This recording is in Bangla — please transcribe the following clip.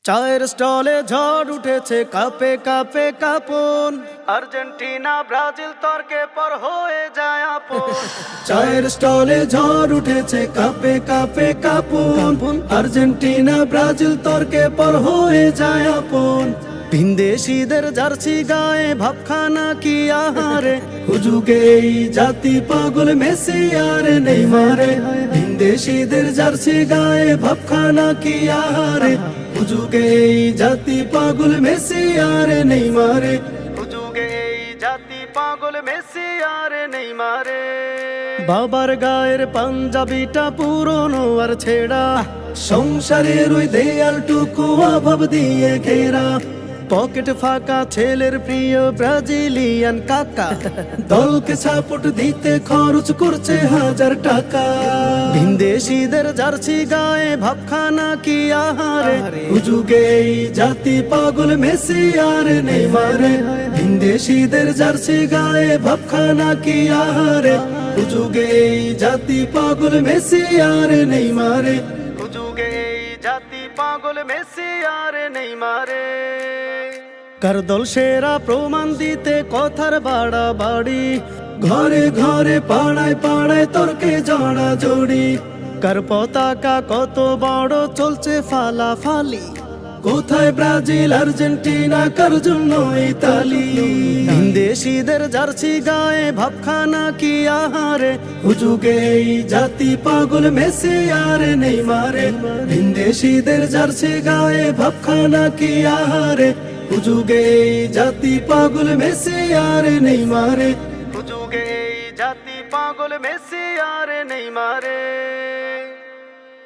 চায়ের স্টলে ঝড় উঠেছে, কাপে কাপে কাঁপন। আর্জেন্টিনা ব্রাজিল তর্কে পর হয়ে যায় আপন। চায়ের স্টলে ঝড় উঠেছে, কাপে কাপে কাঁপন। আর্জেন্টিনা ব্রাজিল তর্কে পর হয়ে যায় আপন। ভিনদেশীদের জার্সি গায়ে ভাবখানা কি আহারে, হুজুগে এই জাতি পাগল মেসি আর নেইমারে। ভিনদেশীদের জার্সি গায়ে ভাবখানা কি আহারে, হুজুগে এই জাতি পাগল মেসি আর নেইমারে। হুজুগে এই জাতি পাগল মেসি আর নেইমারে। বাবার গায়ের পাঞ্জাবিটা পুরনো আর ছেঁড়া, সংসারের ওই দেয়ালটুকু অভাব দিয়ে ঘেরা। পকেট ফাঁকা ছেলের প্রিয় ব্রাজিলিয়ান কাকা, দলকে সাপোর্ট দিতে খরচ করছে 1000 টাকা। ভিনদেশীদের জার্সি গায়ে ভাবখানা কি আহারে, হুজুগে এই জাতি পাগল মেসি আর নেইমারে। ভিনদেশীদের জার্সি গায়ে ভাবখানা কি আহারে, হুজুগে এই জাতি পাগল মেসি আর নেইমারে। হুজুগে এই জাতি পাগল মেসি আর নেইমারে। কার দল সেরা প্রমাণ দিতে কথার বাড়াবাড়ি, ঘরে ঘরে পাড়ায় পাড়ায় তর্কে জড়া জড়ি। কার পতাকা কত বড় চলছে ফালাফালি, কোথায় ব্রাজিল আর্জেন্টিনা কার জন্য ইতালি। ভিনদেশীদের জার্সি গায়ে ভাবখানা কি আহারে, হুজুগে এই জাতি পাগল মেসি আর নেইমারে। ভিনদেশীদের জার্সি গায়ে ভাবখানা কি আহারে, হুজুগে এই জাতি পাগল মেসি আর নেইমারে। হুজুগে এই জাতি পাগল মেসি আর নেইমারে।